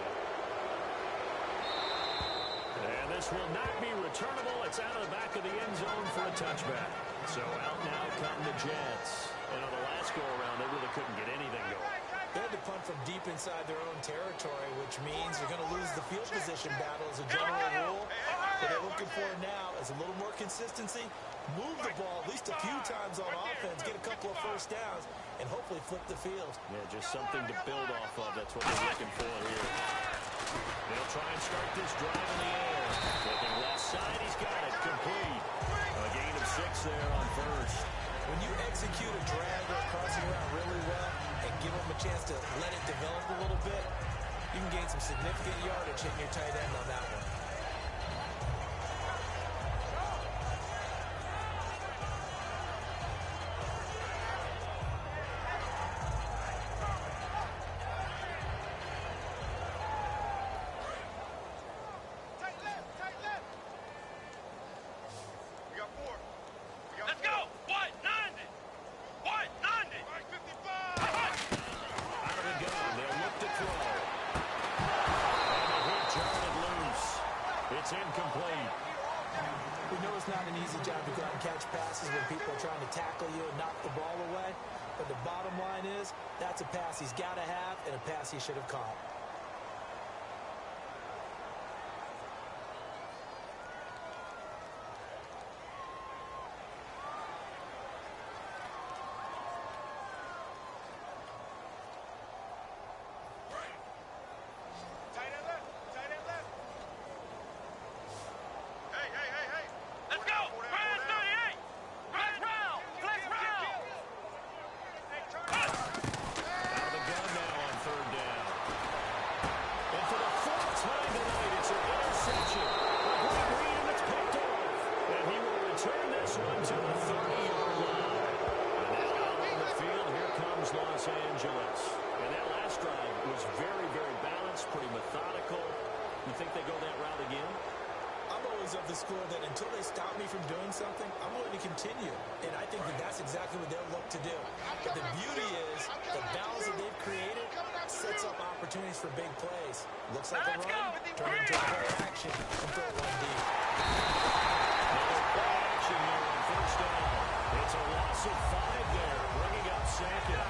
And this will not be returnable. It's out of the back of the end zone for a touchback. So out now come the Jets. And on the last go-around, they really couldn't get anything going. They had to punt from deep inside their own territory, which means they're going to lose the field position battle as a general rule. What they're looking for now is a little more consistency, move the ball at least a few times on offense, get a couple of first downs, and hopefully flip the field. Yeah, just something to build off of. That's what they're looking for here. They'll try and start this drive in the air. Looking left side, he's got it. Complete. A gain of 6 there on first. When you execute a drag or a crossing route really well and give them a chance to let it develop a little bit, you can gain some significant yardage hitting your tight end on that one. It's incomplete. We know it's not an easy job to go out and catch passes when people are trying to tackle you and knock the ball away. But the bottom line is, that's a pass he's got to have and a pass he should have caught. Of the score that until they stop me from doing something, I'm going to continue. And I think that that's exactly what they'll look to do. But the beauty is the balance that they've created sets up opportunities for big plays. Looks like a run, turn into a play action, and throw one deep. Another play action here on first down. It's a loss of 5 there, bringing up second.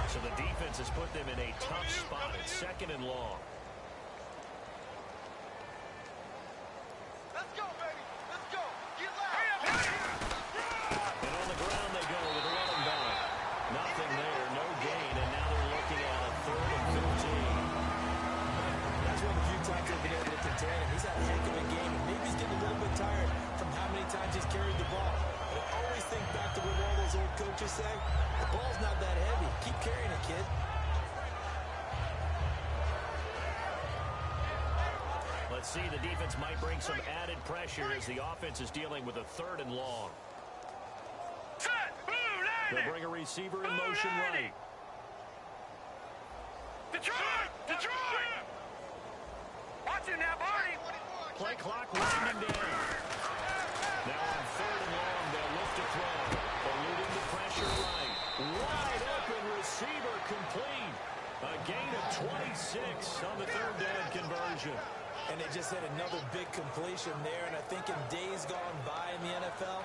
So the defense has put them in a tough spot at 2nd and long. Let's go, baby. Let's go. Get loud. And on the ground they go with a running back. Nothing there, no gain, and now they're looking at a 3rd and 15. That's one of the few times they've been able to contain him. He's had a heck of a game, and maybe he's getting a little bit tired from how many times he's carried the ball. But I always think back to what all those old coaches say. The ball's not that heavy. Keep carrying it, kid. Let's see, the defense might bring some added pressure as the offense is dealing with a 3rd and long. They'll bring a receiver in motion right. Detroit! Detroit! Watch it now, Barney! Play clock winding down. Now on 3rd and long, they'll look to throw. Eluding the pressure right. Wide open receiver complete. A gain of 26 on the 3rd down conversion. And they just hit another big completion there. And I think in days gone by in the NFL,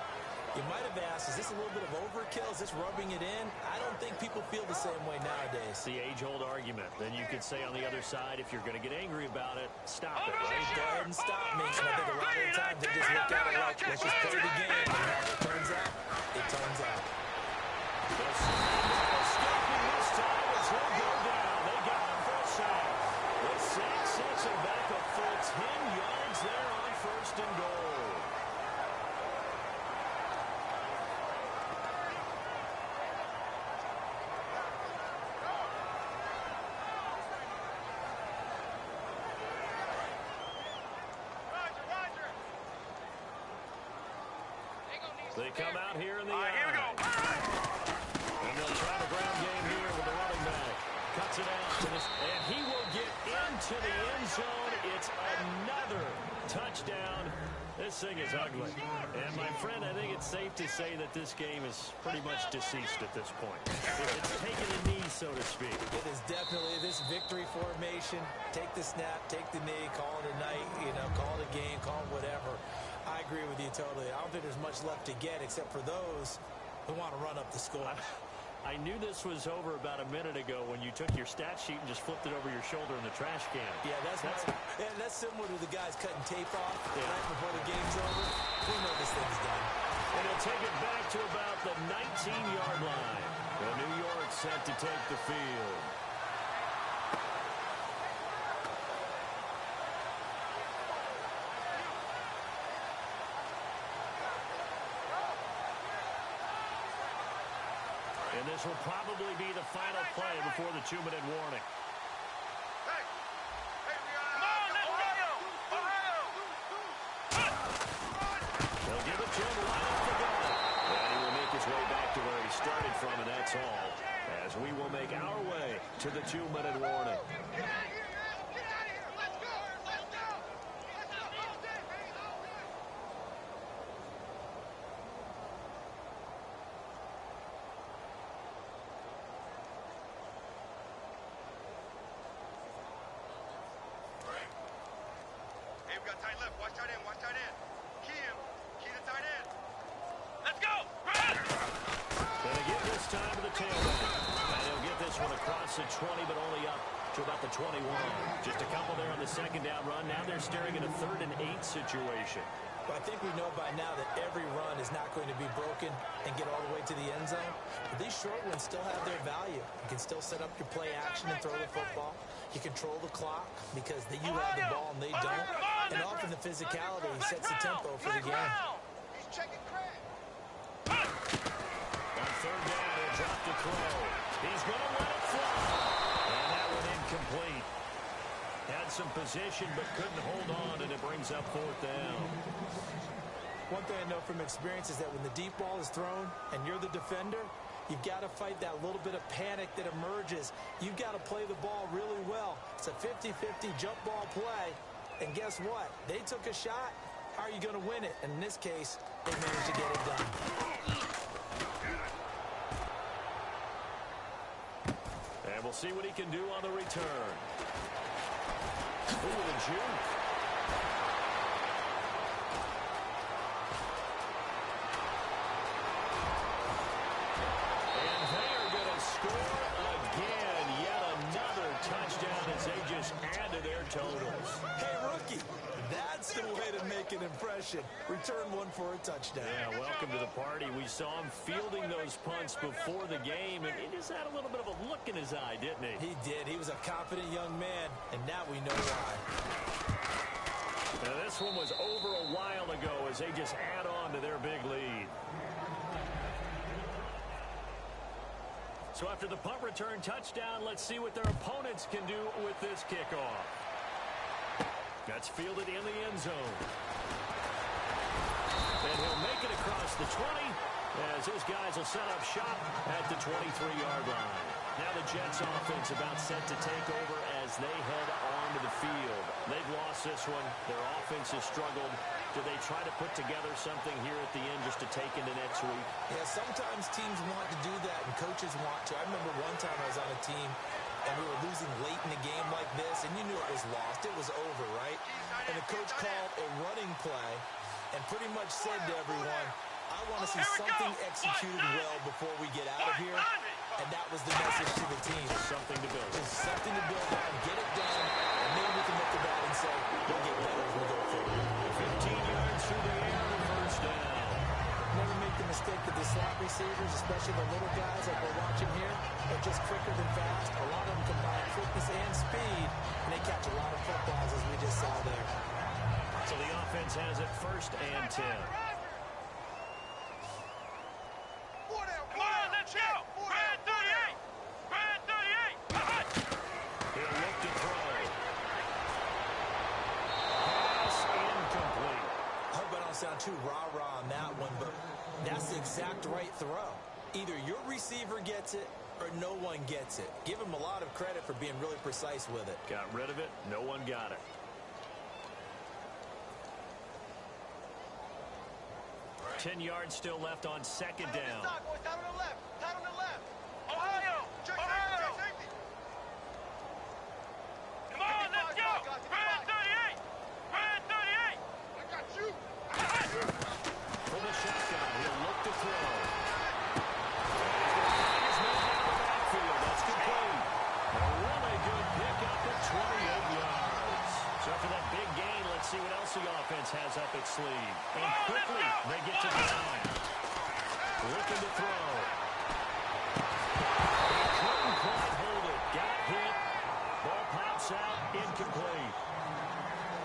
you might have asked, is this a little bit of overkill? Is this rubbing it in? I don't think people feel the same way nowadays. The age-old argument. Then you could say on the other side, if you're going to get angry about it, stop it, Right? right? Go ahead and stop me. And I think a lot of the times they just look at it like, let's just play the game. And how it turns out, it turns out. Escaping this time as he'll go down. They got him for a sack. The sack sets him back a full 10 yards there on 1st and goal. They come out here in the eye. Here we go. And they'll try the ground game here with the running back. Cuts it out. And he will get into the end zone. It's another touchdown. This thing is ugly. And, my friend, I think it's safe to say that this game is pretty much deceased at this point. It's taken a knee, so to speak. It is definitely this victory formation. Take the snap, take the knee, call it a night, call it a game, call it whatever. I agree with you totally. I don't think there's much left to get except for those who want to run up the score. I knew this was over about a minute ago when you took your stat sheet and just flipped it over your shoulder in the trash can. Yeah, that's similar to the guys cutting tape off right before the game's over. We know this thing's done. And he'll take it back to about the 19-yard line. Well, New York set to take the field. And this will probably be the final play before the 2-minute warning. Hey, come on, let's go! Ohio! They'll give it to him right off the bat. And he will make his way back to where he started from, and that's all. As we will make our way to the 2-minute warning. Get out of here! Get out of here! Let's go! Let's go! Let's go! All day, baby! All day! Hey, we got tight left. Watch tight end. Watch tight end. Key him. Key the tight end. Let's go! Run! Gonna get this time to the tailback. And he'll get this one across the 20, but only up to about the 21. Just a couple there on the second down run. Now they're staring at a 3rd and 8 situation. But I think we know by now that every run is not going to be broken and get all the way to the end zone. But these short ones still have their value. You can still set up your play action and throw the football. You control the clock because you have the ball and they don't. And often the physicality sets the tempo for the game. He's checking Craig. On 3rd down, he'll drop the throw. He's going to let it fly. And that one incomplete. Had some position but couldn't hold on, and it brings up 4th down. One thing I know from experience is that when the deep ball is thrown and you're the defender, you've got to fight that little bit of panic that emerges. You've got to play the ball really well. It's a 50-50 jump ball play. And guess what? They took a shot. How are you going to win it? And in this case, they managed to get it done. And we'll see what he can do on the return. Ooh, the juke. And they are going to score again. Yet another touchdown as they just add to their totals. Hey, rookie, that's the way to make an impression. Return one for a touchdown. Yeah, welcome to the party. We saw him fielding those punts before the game, and he just had a little bit of a look in his eye, didn't he? He did. He was a confident young man, and now we know why. Now, this one was over a while ago as they just add on to their big lead. So after the punt return touchdown, let's see what their opponents can do with this kickoff. That's fielded in the end zone. And he'll make it across the 20 as his guys will set up shop at the 23-yard line. Now the Jets offense about set to take over as they head onto the field. They've lost this one. Their offense has struggled. Do they try to put together something here at the end just to take into next week? Yeah, sometimes teams want to do that and coaches want to. I remember one time I was on a team and we were losing late in a game like this, and you knew it was lost. It was over, right? And the coach called a running play and pretty much said to everyone, I want to see something executed well before we get out of here. And that was the message to the team. Something to build. Just something to build on, get it done, and maybe we can look at that and say, we'll get better as we go forward. 15 yards through the air, the first down. Never make the mistake that the slot receivers, especially the little guys like we're watching here, are just quicker than fast. A lot of them combine quickness and speed, and they catch a lot of footballs, as we just saw there. So the offense has it first and 10. Come on, let's go! Brad 38! Brad 38! He'll look to throw. Pass incomplete. I hope I don't sound too rah-rah on that one, but that's the exact right throw. Either your receiver gets it or no one gets it. Give him a lot of credit for being really precise with it. Got rid of it. No one got it. Ten yards still left on second down. Down on the left. Down on the left. Ohio! Ohio! Come on, let's go! Brad 38! Brad 38! I got you! For the shotgun, he'll look to throw. He's going to find his man out of the backfield. That's complete. A really good pickup at 28 yards. So after that big gain, let's see what else the offense has up its sleeve. And quickly, they get to the line. Looking to throw. He couldn't quite hold it. Got hit. Ball pops out. Incomplete.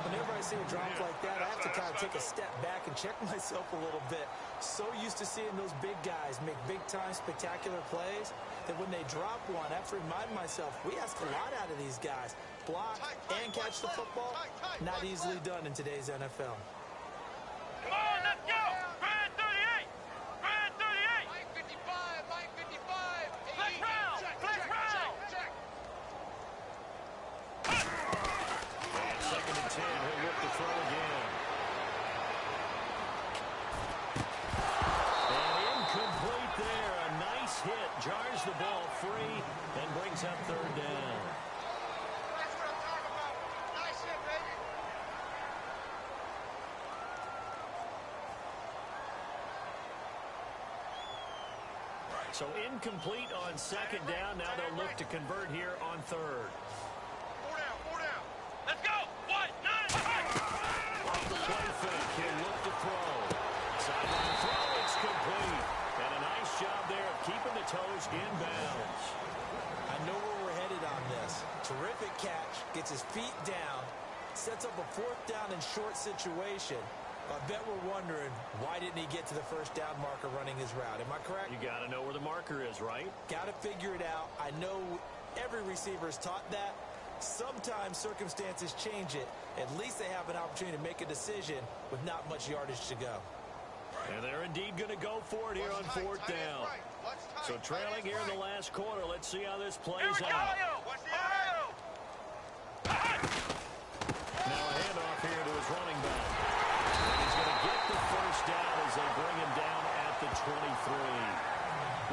Whenever I see a drop like that, I have to kind of take a step back and check myself a little bit. So used to seeing those big guys make big-time spectacular plays that when they drop one, I have to remind myself, we ask a lot out of these guys. Block and catch the football, not easily done in today's NFL. Come on, let's go! Brad 38! Brad 38! Mike 55! Mike 55! Let's round! Let's round! Check! And second and 10, he'll look to throw again. And incomplete there. A nice hit. Jars the ball free and brings up third down. That's what I'm talking about. Nice hit, baby. So incomplete on second down. Now they'll look to convert here on third. Four down. Let's go! 1, 9, 5! Off the play fake, he'll look to throw. Sideline throw, it's complete. And a nice job there of keeping the toes in bounds. I know where we're headed on this. Terrific catch, gets his feet down, sets up a fourth down and short situation. I bet we're wondering, why didn't he get to the first down marker running his route? Am I correct? You got to know where the marker is, right? Got to figure it out. I know every receiver is taught that. Sometimes circumstances change it. At least they have an opportunity to make a decision with not much yardage to go. And they're indeed going to go for it here on fourth down. So trailing here in the last quarter. Let's see how this plays out. Ohio! Now a handoff here to his running back. And he's going to get the first down as they bring him down at the 23.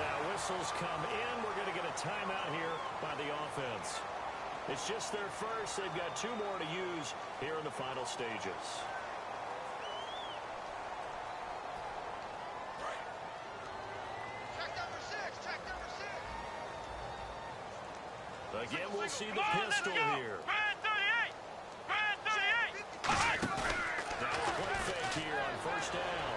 Now whistles come in. We're going to get a timeout here by the offense. It's just their first. They've got 2 more to use here in the final stages. Check number 6! Check number 6! Again, we'll see the pistol here. Brad 38! Brad 38! Now a play fake here on first down.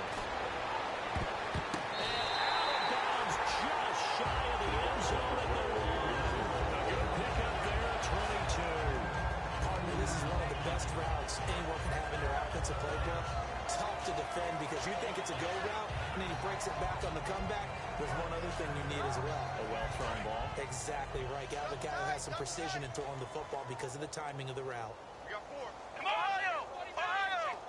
And out of bounds just shy of the end zone at the 1. A good pickup there at 22. Pardon me, this is one of the best routes anyone can have in their offensive playbook. Tough to defend because you think it's a go route, and then he breaks it back on the comeback. There's one other thing you need as well. A well-thrown ball. Exactly right. Got a guy who has some precision in throwing the football because of the timing of the route. We got 4. Come on, Ohio! Ohio!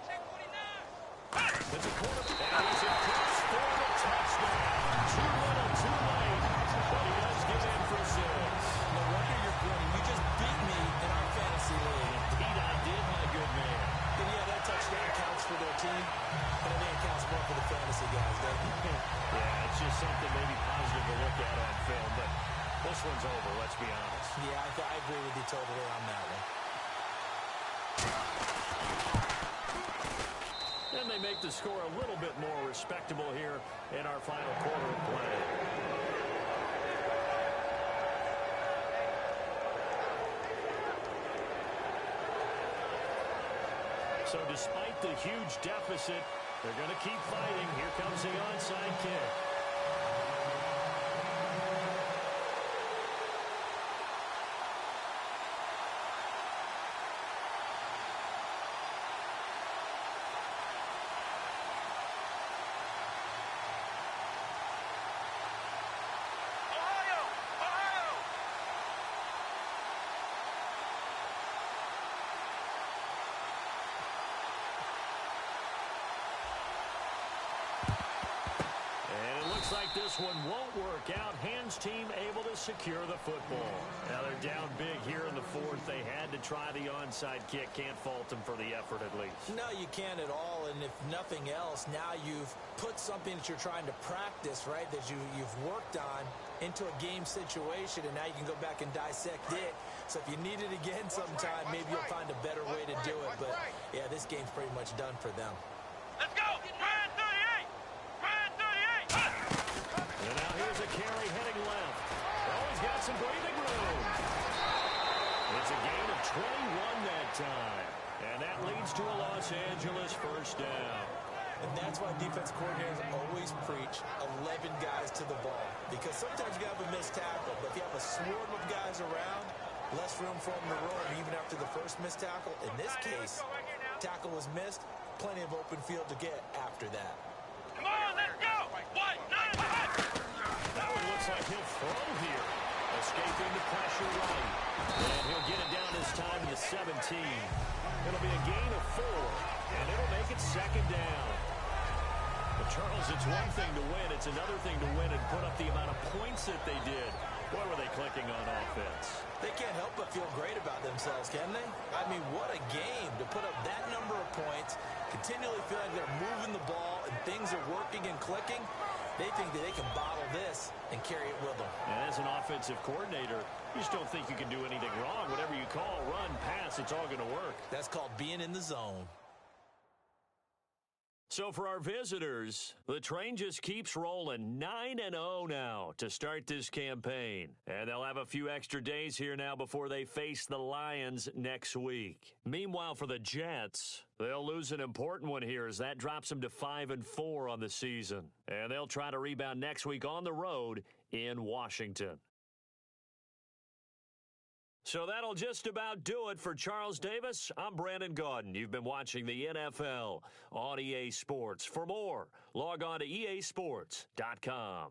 Check 49! It's a quarterback. And he's across for the touchdown. Too little, too late. But he does get in for 6. No wonder you're grinning. You just beat me in our fantasy league. Indeed, I did, my good man. And yeah, that touchdown counts for their team, but I think it counts more for the fantasy guys, doesn't it? Yeah, it's just something maybe positive to look at on film. But This one's over, let's be honest. Yeah, I agree with you totally on that one. And they make the score a little bit more respectable here in our final quarter of play. So despite the huge deficit, they're going to keep fighting. Here comes the onside kick. Like this one won't work out. Hands team able to secure the football. Now they're down big here in the fourth. They had to try the onside kick. Can't fault them for the effort at least. No, you can't at all. And if nothing else, now you've put something that you're trying to practice, right, that you've worked on into a game situation, and now you can go back and dissect it. So if you need it again sometime, maybe you'll find a better way to do it. But, yeah, this game's pretty much done for them. Let's go! Brand 38! Brand 38! And now here's a carry heading left. Oh, he's got some breathing room. It's a gain of 21 that time. And that leads to a Los Angeles first down. And that's why defense coordinators always preach 11 guys to the ball. Because sometimes you have a missed tackle, but if you have a swarm of guys around, less room for them to roam even after the first missed tackle. In this case, tackle was missed, plenty of open field to get after that. Come on, let's go! 1-9-5! That one looks like he'll throw here. Escaping the pressure right. And he'll get it down this time to the 17. It'll be a gain of 4, and it'll make it second down. But Charles, it's one thing to win. It's another thing to win and put up the amount of points that they did. Boy, were they clicking on offense. They can't help but feel great about themselves, can they? I mean, what a game to put up that number of points, continually feel like they're moving the ball and things are working and clicking. They think that they can bottle this and carry it with them. And as an offensive coordinator, you just don't think you can do anything wrong. Whatever you call, run, pass, it's all going to work. That's called being in the zone. So for our visitors, the train just keeps rolling 9-0 now to start this campaign. And they'll have a few extra days here now before they face the Lions next week. Meanwhile, for the Jets, they'll lose an important one here as that drops them to 5-4 on the season. And they'll try to rebound next week on the road in Washington. So that'll just about do it for Charles Davis. I'm Brandon Gaudin. You've been watching the NFL on EA Sports. For more, log on to easports.com.